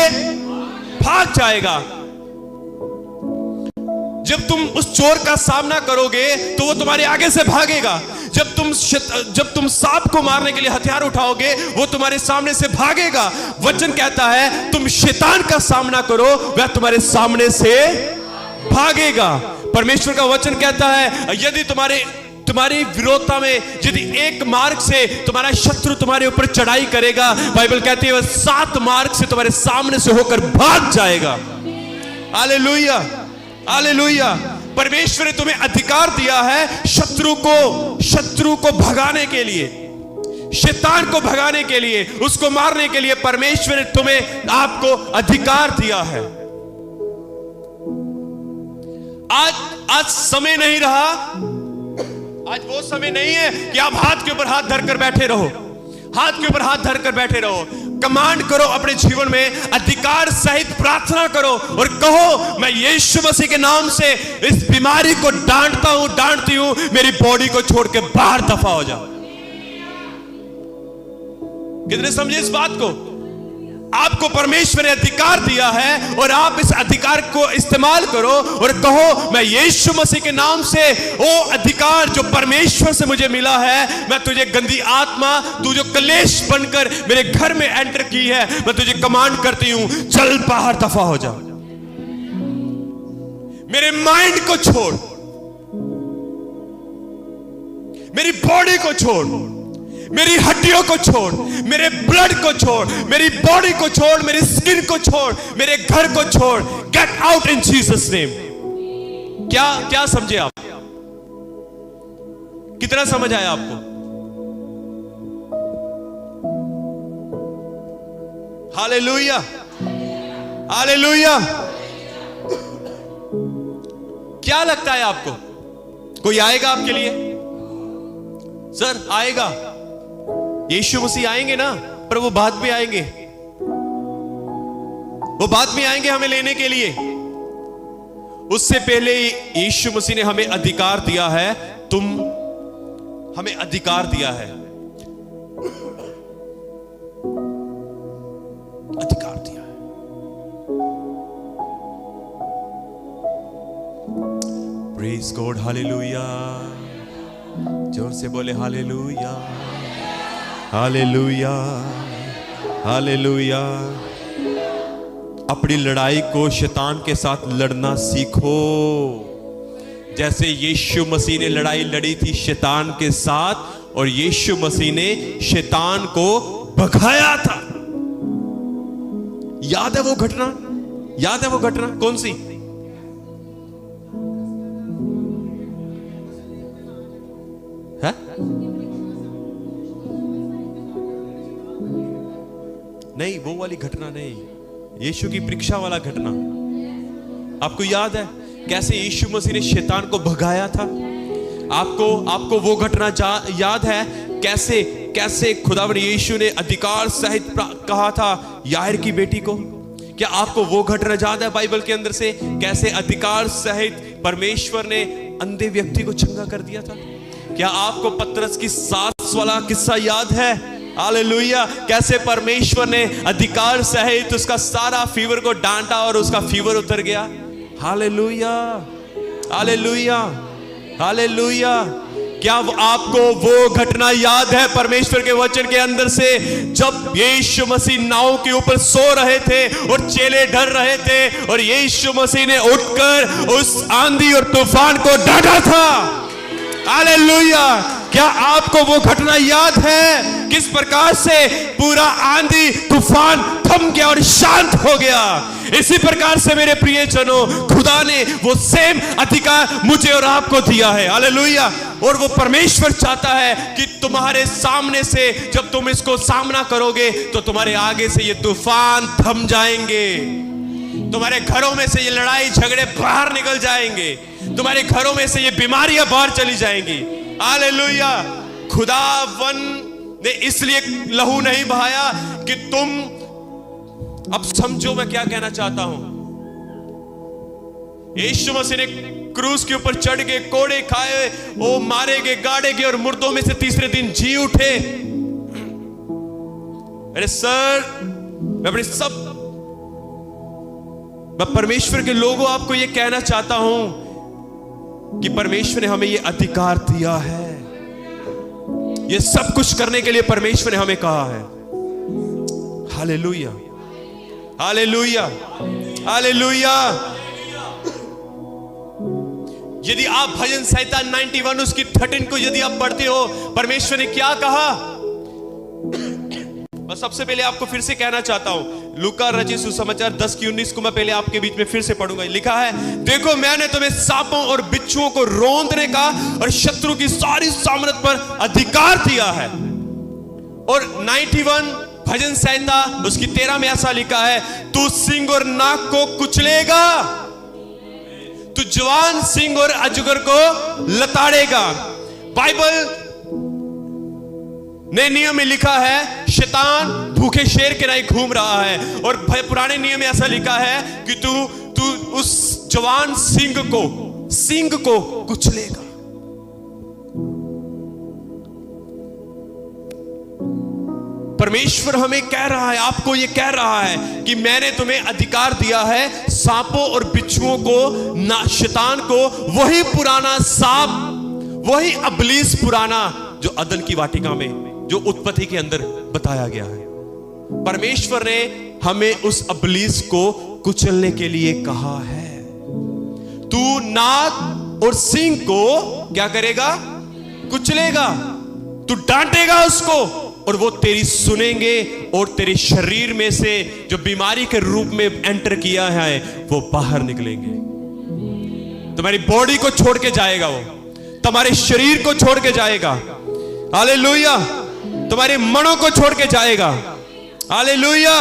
Speaker 1: भाग जाएगा। जब तुम उस चोर का सामना करोगे तो वो तुम्हारे आगे से भागेगा। जब तुम सांप को मारने के लिए हथियार उठाओगे, वो तुम्हारे सामने से भागेगा। वचन कहता है, तुम शैतान का सामना करो, वह तुम्हारे सामने से भागेगा। परमेश्वर का वचन कहता है, यदि तुम्हारी विरोधता में यदि एक मार्ग से तुम्हारा शत्रु तुम्हारे ऊपर चढ़ाई करेगा, बाइबल कहती है वह 7 मार्ग से तुम्हारे सामने से होकर भाग जाएगा। Hallelujah, hallelujah. परमेश्वर ने तुम्हें अधिकार दिया है शत्रु को भगाने के लिए, शैतान को भगाने के लिए, उसको मारने के लिए परमेश्वर ने तुम्हें, आपको अधिकार दिया है। आज समय नहीं रहा, आज वो समय नहीं है कि आप हाथ के ऊपर हाथ धरकर बैठे रहो, हाथ के ऊपर हाथ धरकर बैठे रहो। कमांड करो अपने जीवन में, अधिकार सहित प्रार्थना करो और कहो, मैं यीशु मसीह के नाम से इस बीमारी को डांटता हूं, डांटती हूं, मेरी बॉडी को छोड़ के बाहर दफा हो जाओ। कितने समझे इस बात को? आपको परमेश्वर ने अधिकार दिया है और आप इस अधिकार को इस्तेमाल करो और कहो, मैं यीशु मसीह के नाम से वो अधिकार जो परमेश्वर से मुझे मिला है, मैं तुझे गंदी आत्मा, तू जो कलेश बनकर मेरे घर में एंटर की है, मैं तुझे कमांड करती हूं, चल बाहर दफा हो जा। मेरे माइंड को छोड़, मेरी बॉडी को छोड़, मेरी हड्डियों को छोड़, मेरे ब्लड को छोड़, मेरी बॉडी को छोड़, मेरी स्किन को छोड़, मेरे घर को छोड़। Get out in Jesus name. क्या समझे आप? कितना समझ आया आपको? Hallelujah, hallelujah. क्या लगता है आपको, कोई आएगा आपके लिए? सर आएगा, यीशु मसीह आएंगे ना, पर वो बाद में आएंगे, वो बाद में आएंगे हमें लेने के लिए। उससे पहले यीशु मसीह ने हमें अधिकार दिया है, हमें अधिकार दिया है, अधिकार दिया है। Praise God, hallelujah. जोर से बोले हालेलुया, हालेलुया, हालेलुया। अपनी लड़ाई को शैतान के साथ लड़ना सीखो, जैसे यीशु मसीह ने लड़ाई लड़ी थी शैतान के साथ, और यीशु मसीह ने शैतान को भगाया था। याद है वो घटना? याद है वो घटना? कौन सी? है? नहीं, वो वाली घटना नहीं, यीशु की परीक्षा वाला घटना। आपको याद है कैसे यीशु मसीह ने शैतान को भगाया था? आपको वो घटना याद है? कैसे खुदावंद यीशु ने अधिकार सहित कहा था याईर की बेटी को? क्या आपको वो घटना याद है बाइबल के अंदर से? कैसे अधिकार सहित परमेश्वर ने अंधे व्यक्ति को चंगा कर दिया था? क्या आपको पतरस की सास वाला किस्सा याद है? हालेलुया। कैसे परमेश्वर ने अधिकार सहित उसका सारा फीवर को डांटा और उसका फीवर उतर गया। Hallelujah, hallelujah, hallelujah. क्या आपको वो घटना याद है परमेश्वर के वचन के अंदर से, जब यीशु मसीह नाव के ऊपर सो रहे थे और चेले डर रहे थे, और यीशु मसीह ने उठकर उस आंधी और तूफान को डांटा था? हालेलुया। क्या आपको वो घटना याद है किस प्रकार से पूरा आंधी तूफान थम गया और शांत हो गया? इसी प्रकार से मेरे प्रियजनों, खुदा ने वो सेम अधिकार मुझे और आपको दिया है। हालेलुया। और वो परमेश्वर चाहता है कि तुम्हारे सामने से जब तुम इसको सामना करोगे तो तुम्हारे आगे से ये तूफान थम जाएंगे, तुम्हारे घरों में से ये लड़ाई झगड़े बाहर निकल जाएंगे, तुम्हारे घरों में से ये बीमारियां बाहर चली जाएंगी। हालेलुया। खुदावन ने इसलिए लहू नहीं बहाया कि तुम, अब समझो मैं क्या कहना चाहता हूं। यीशु मसीह ने क्रूस के ऊपर चढ़ के कोड़े खाए, वो मारे गए, गाड़े गए और मुर्दों में से तीसरे दिन जी उठे। अरे सर, मैं परमेश्वर के लोगों आपको यह कहना चाहता हूं कि परमेश्वर ने हमें यह अधिकार दिया है, यह सब कुछ करने के लिए परमेश्वर ने हमें कहा है। Hallelujah, hallelujah, hallelujah. यदि आप भजन संहिता 91 उसकी 13 को यदि आप पढ़ते हो, परमेश्वर ने क्या कहा? मैं सबसे पहले आपको फिर से कहना चाहता हूं, लूका रचित सुसमाचार 10:19 को मैं पहले आपके बीच में फिर से पढ़ूंगा। लिखा है, देखो मैंने तुम्हें सांपों और बिच्छुओं को रौंदने का और शत्रु की सारी सामर्थ पर अधिकार दिया है। और 91 भजन संहिता उसकी 13 में ऐसा लिखा है, तू सिंह और नाग को कुचलेगा, तू जवान सिंह और अजगर को लताड़ेगा। बाइबल नए नियम में लिखा है शैतान भूखे शेर के नहीं घूम रहा है, और पुराने नियम में ऐसा लिखा है कि तू उस जवान सिंह को कुचलेगा। परमेश्वर हमें कह रहा है, आपको ये कह रहा है कि मैंने तुम्हें अधिकार दिया है सांपों और बिच्छुओं को, ना शैतान को, वही पुराना सांप, वही इब्लीस पुराना जो अदन की वाटिका में, जो उत्पत्ति के अंदर बताया गया है। परमेश्वर ने हमें उस इब्लीस को कुचलने के लिए कहा है। तू नाग और सिंह को क्या करेगा? कुचलेगा, तू डांटेगा उसको, और वो तेरी सुनेंगे, और तेरे शरीर में से जो बीमारी के रूप में एंटर किया है वो बाहर निकलेंगे। तुम्हारी बॉडी को छोड़ के जाएगा, वो तुम्हारे शरीर को छोड़ के जाएगा। हालेलुया। तुम्हारे मनों को छोड़ के जाएगा। Hallelujah,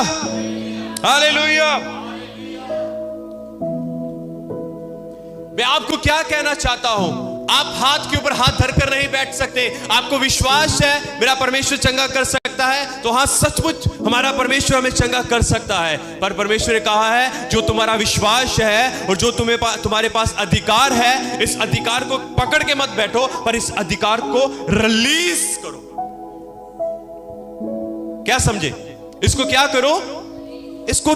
Speaker 1: hallelujah. मैं आपको क्या कहना चाहता हूं, आप हाथ के ऊपर हाथ धरकर नहीं बैठ सकते। आपको विश्वास है मेरा परमेश्वर चंगा कर सकता सकता है? तो हाँ, सचमुच हमारा परमेश्वर हमें चंगा कर सकता है। पर परमेश्वर ने कहा है जो तुम्हारा विश्वास है और जो तुम्हारे पास अधिकार है, इस अधिकार को पकड़ के मत बैठो, पर इस अधिकार को रिलीज करो। क्या समझे? इसको क्या करो? इसको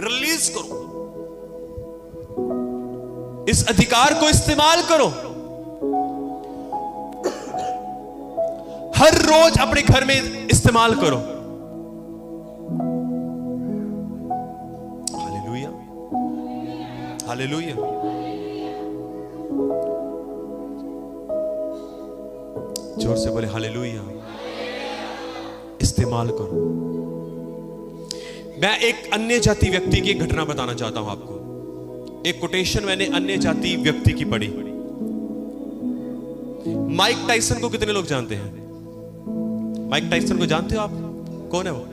Speaker 1: रिलीज करो, इस अधिकार को इस्तेमाल करो। हर रोज अपने घर में इस्तेमाल करो। Hallelujah, hallelujah. जोर से बोले हालेलुया। इस्तेमाल करो। मैं एक अन्य जाति व्यक्ति की एक घटना बताना चाहता हूं आपको। एक कोटेशन मैंने अन्य जाति व्यक्ति की पढ़ी। माइक टाइसन को कितने लोग जानते हैं? माइक टाइसन को जानते हो आप? कौन है वो?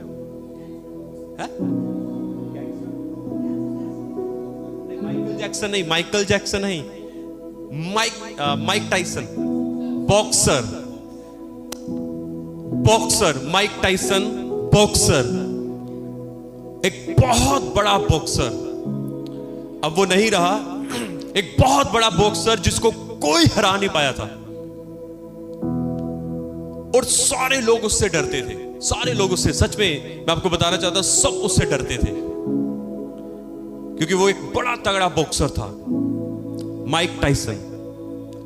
Speaker 1: माइकल जैक्सन नहीं, माइकल जैक्सन नहीं, Mike Tyson, boxer, Mike Tyson boxer, एक बहुत बड़ा बॉक्सर। अब वो नहीं रहा। एक बहुत बड़ा बॉक्सर जिसको कोई हरा नहीं पाया था, और सारे लोग उससे डरते थे। सारे लोग उससे, सच में मैं आपको बताना चाहता हूं, सब उससे डरते थे, क्योंकि वो एक बड़ा तगड़ा बॉक्सर था, माइक टाइसन।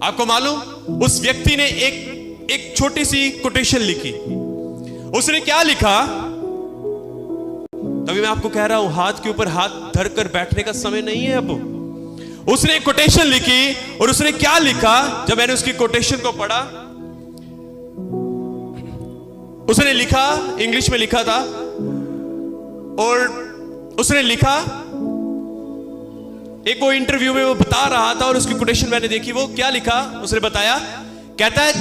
Speaker 1: आपको मालूम, उस व्यक्ति ने एक छोटी सी कोटेशन लिखी। उसने क्या लिखा? तभी मैं आपको कह रहा हूं, हाथ के ऊपर हाथ धरकर बैठने का समय नहीं है अब। उसने एक कोटेशन लिखी, और उसने क्या लिखा? जब मैंने उसकी कोटेशन को पढ़ा, उसने लिखा, इंग्लिश में लिखा था, और उसने लिखा, एक वो इंटरव्यू में वो बता रहा था, और उसकी कोटेशन मैंने देखी। वो क्या लिखा? उसने बताया, कहता है,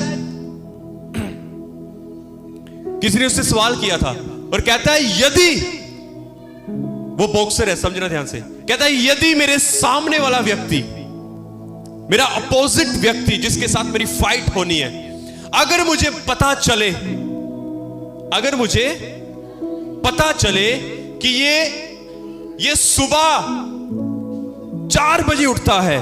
Speaker 1: किसी ने उससे सवाल किया था, और कहता है, यदि वो बॉक्सर है, समझना ध्यान से, कहता है, यदि मेरे सामने वाला व्यक्ति, मेरा अपोजिट व्यक्ति जिसके साथ मेरी फाइट होनी है, अगर मुझे पता चले कि ये सुबह 4 बजे उठता है।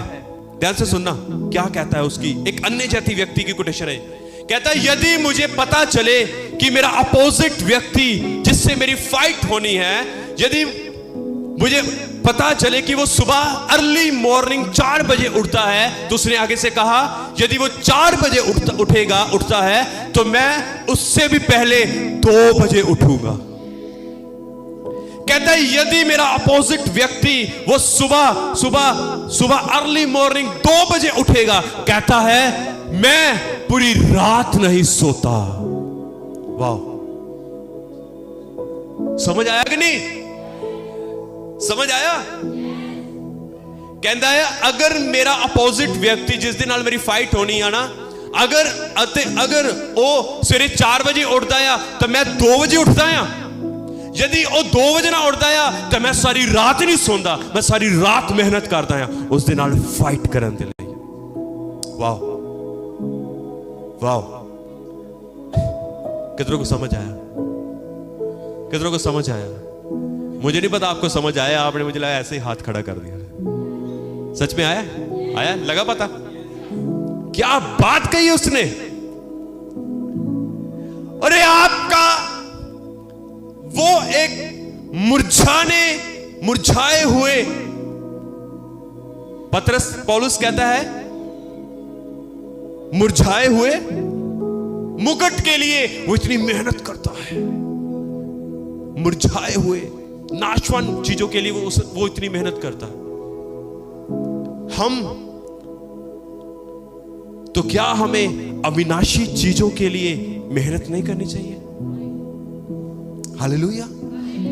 Speaker 1: ध्यान से सुनना क्या कहता है। उसकी एक अन्य जाति व्यक्ति की कोटेशन है। कहता है, यदि मुझे पता चले कि मेरा अपोजिट व्यक्ति जिससे मेरी फाइट होनी है, यदि मुझे पता चले कि वो सुबह अर्ली मॉर्निंग 4 बजे उठता है, तो उसने आगे से कहा, यदि वो 4 बजे उठता है, तो मैं उससे भी पहले 2 बजे उठूंगा। कहता है, यदि मेरा अपोजिट व्यक्ति वो सुबह अर्ली मॉर्निंग 2 बजे उठेगा, कहता है, मैं पूरी रात नहीं सोता। वाह, समझ आया कि नहीं? समझ आया? कहता है, अगर मेरा अपोजिट व्यक्ति जिस दिन नाल मेरी फाइट होनी है ना, अगर वो सवेरे 4 बजे उठता है, तो मैं 2 बजे उठता है। यदि वो 2 बजे ना उठता है, तो मैं सारी रात नहीं सोंदा, मैं सारी रात मेहनत करता है उस दिन नाल फाइट करने के लिए। वाह वाह, कितनों को समझ आया? कितनों को समझ आया? मुझे नहीं पता आपको समझ आया। आपने मुझे लगा ऐसे ही हाथ खड़ा कर दिया। सच में आया? लगा पता? क्या बात कही उसने! अरे आपका वो एक मुरझाए हुए, पौलुस कहता है, मुरझाए हुए मुकुट के लिए वो इतनी मेहनत करता है। मुरझाए हुए नाशवान चीजों के लिए वो इतनी मेहनत करता है। तो क्या हमें अविनाशी चीजों के लिए मेहनत नहीं करनी चाहिए? हालेलुया।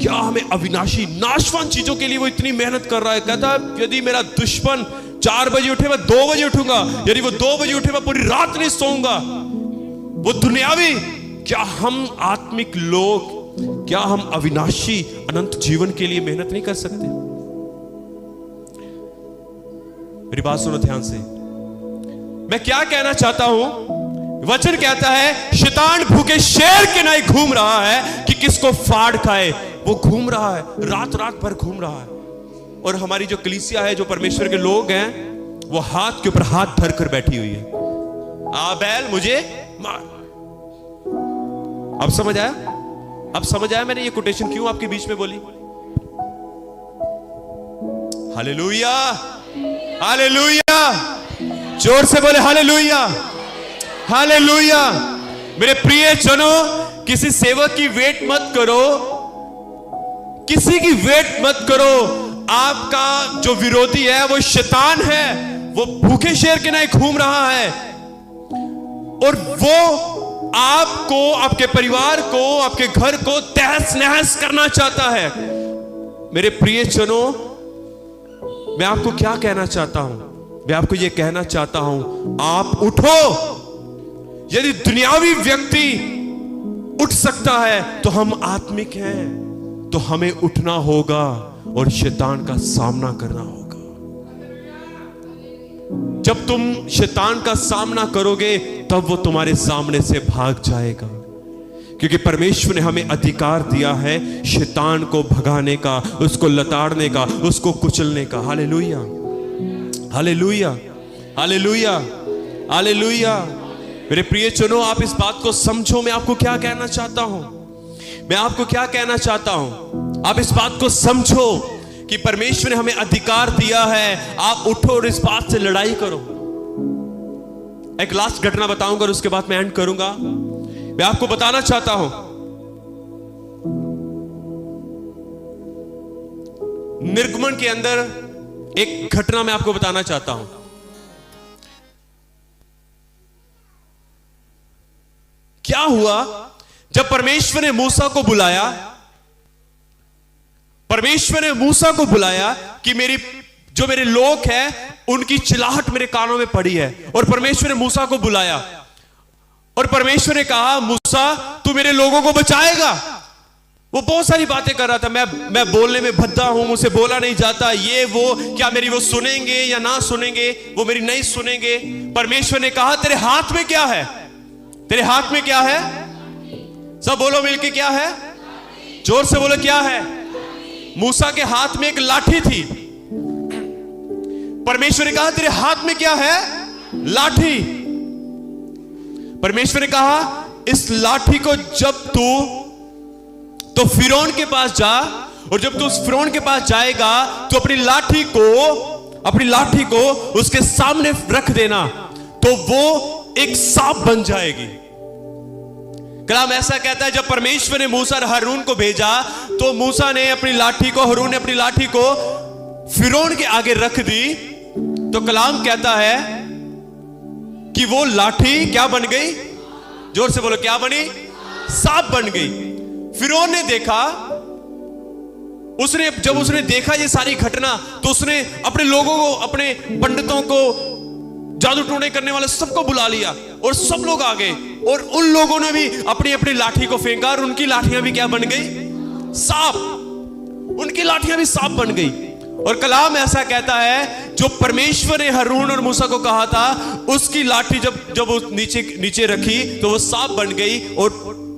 Speaker 1: क्या हमें अविनाशी नाशवान चीजों के लिए वो इतनी मेहनत कर रहा है? कहता है, यदि मेरा दुश्मन 4 बजे उठे, मैं 2 बजे उठूंगा। यदि वो 2 बजे उठे, मैं पूरी रात नहीं सोऊंगा। वो दुनियावी, क्या हम आत्मिक लोग, क्या हम अविनाशी अनंत जीवन के लिए मेहनत नहीं कर सकते? मेरी बात सुनो ध्यान से। मैं क्या कहना चाहता हूं? वचन कहता है शैतान भूखे शेर के नहीं घूम रहा है कि किसको फाड़ खाए, वो घूम रहा है, रात रात भर घूम रहा है। और हमारी जो कलीसिया है, जो परमेश्वर के लोग हैं, वो हाथ के ऊपर हाथ धर कर बैठी हुई है, आ बैल मुझे मार। अब समझ आया? अब समझ आया मैंने ये कोटेशन क्यों आपके बीच में बोली? हालेलुया, हालेलुया, जोर से बोले हालेलुया, हालेलुया। मेरे प्रिय जनों, किसी सेवक की वेट मत करो, किसी की वेट मत करो। आपका जो विरोधी है वो शैतान है, वो भूखे शेर के नहीं घूम रहा है, और वो आपको, आपके परिवार को, आपके घर को तहस नहस करना चाहता है। मेरे प्रिय जनों, मैं आपको क्या कहना चाहता हूं? मैं आपको यह कहना चाहता हूं, आप उठो। यदि दुनियावी व्यक्ति उठ सकता है तो हम आत्मिक हैं, तो हमें उठना होगा और शैतान का सामना करना होगा। जब तुम शैतान का सामना करोगे तब वो तुम्हारे सामने से भाग जाएगा, क्योंकि परमेश्वर ने हमें अधिकार दिया है शैतान को भगाने का, उसको लताड़ने का, उसको कुचलने का। Hallelujah, hallelujah, hallelujah, hallelujah. मेरे प्रिय जनों, आप इस बात को समझो। मैं आपको क्या कहना चाहता हूं? मैं आपको क्या कहना चाहता हूं? आप इस बात को समझो कि परमेश्वर ने हमें अधिकार दिया है। आप उठो और इस बात से लड़ाई करो। एक लास्ट घटना बताऊंगा और उसके बाद मैं एंड करूंगा। मैं आपको बताना चाहता हूं, निर्गमन के अंदर एक घटना मैं आपको बताना चाहता हूं। क्या हुआ जब परमेश्वर ने मूसा को बुलाया? परमेश्वर ने मूसा को बुलाया कि मेरे लोग हैं, उनकी चिल्लाहट मेरे कानों में पड़ी है। और परमेश्वर ने मूसा को बुलाया और परमेश्वर ने कहा, मूसा तू मेरे लोगों को बचाएगा। वो बहुत सारी बातें कर रहा था, मैं बोलने में भद्दा हूं, मुझसे बोला नहीं जाता, ये वो, क्या मेरी वो सुनेंगे या ना सुनेंगे? वो मेरी नहीं सुनेंगे। परमेश्वर ने कहा, तेरे हाथ में क्या है? तेरे हाथ में क्या है? सब बोलो मिलके, क्या है? जोर से बोलो, क्या है? मूसा के हाथ में एक लाठी थी। परमेश्वर ने कहा, तेरे हाथ में क्या है? लाठी। परमेश्वर ने कहा, इस लाठी को जब तो फिरौन के पास जा, और जब तू उस फिरौन के पास जाएगा तो अपनी लाठी को उसके सामने रख देना, तो वो एक सांप बन जाएगी। कलाम ऐसा कहता है, जब परमेश्वर ने मूसा और हारून को भेजा तो मूसा ने अपनी लाठी को, हारून ने अपनी लाठी को फिरौन के आगे रख दी, तो कलाम कहता है कि वो लाठी क्या बन गई? जोर से बोलो, क्या बनी? सांप बन गई। फिरौन ने देखा, जब उसने देखा ये सारी घटना, तो उसने अपने लोगों को, अपने पंडितों को, जादू टोने करने वाले सबको बुला लिया और सब लोग आ गए, और उन लोगों ने भी अपनी अपनी लाठी को फेंका और उनकी लाठियां भी क्या बन गई? सांप। उनकी लाठियां भी सांप बन गई। और कलाम ऐसा कहता है, जो परमेश्वर ने हारून और मूसा को कहा था, उसकी लाठी जब वो नीचे रखी तो वो सांप बन गई, और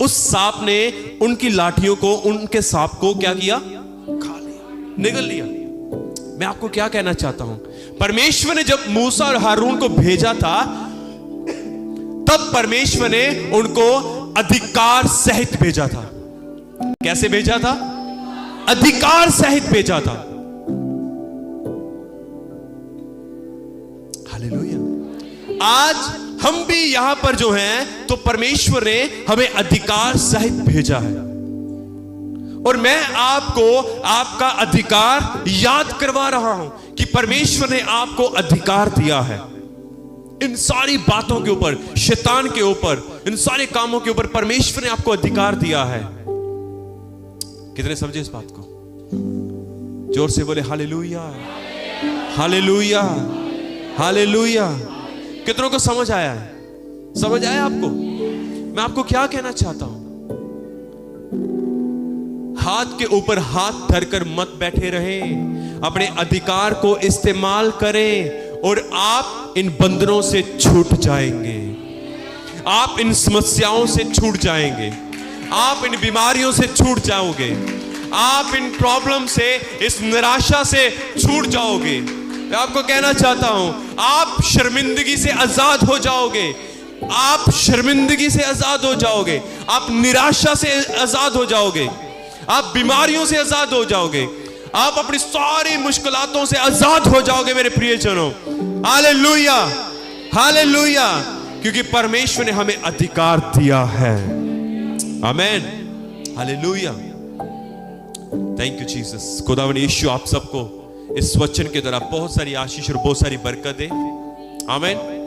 Speaker 1: उस सांप ने उनकी लाठियों को, उनके सांप को क्या किया? खा लिया, निगल लिया। मैं आपको क्या कहना चाहता हूं, परमेश्वर ने जब मूसा और हारून को भेजा था, तब परमेश्वर ने उनको अधिकार सहित भेजा था। कैसे भेजा था? अधिकार सहित भेजा था। हालेलुया। आज हम भी यहां पर जो हैं, तो परमेश्वर ने हमें अधिकार सहित भेजा है। और मैं आपको आपका अधिकार याद करवा रहा हूं कि परमेश्वर ने आपको अधिकार दिया है। इन सारी बातों के ऊपर, शैतान के ऊपर, इन सारे कामों के ऊपर परमेश्वर ने आपको अधिकार दिया है। कितने समझे इस बात को? जोर से बोले हालेलुया, हालेलुया, हालेलुया। कितनों को समझ आया है? समझ आया आपको? मैं आपको क्या कहना चाहता हूं, हाथ के ऊपर हाथ धरकर मत बैठे रहें, अपने अधिकार को इस्तेमाल करें और आप इन बंधनों से छूट जाएंगे। आप इन समस्याओं से छूट जाएंगे, आप इन बीमारियों से छूट जाओगे, आप इन प्रॉब्लम से, इस निराशा से छूट जाओगे। मैं आपको कहना चाहता हूं, आप शर्मिंदगी से आजाद हो जाओगे, आप शर्मिंदगी से आजाद हो जाओगे, आप निराशा से आजाद हो जाओगे, आप बीमारियों से आजाद हो जाओगे, आप अपनी सारी मुश्किलातों से आजाद हो जाओगे मेरे प्रियजनों। हालेलुया, हालेलुया, क्योंकि परमेश्वर ने हमें अधिकार दिया है। आमीन, हालेलुया, थैंक यू जीसस। खुदावंद यीशु आप सबको इस वचन के द्वारा बहुत सारी आशीष और बहुत सारी बरकत दे। आमीन।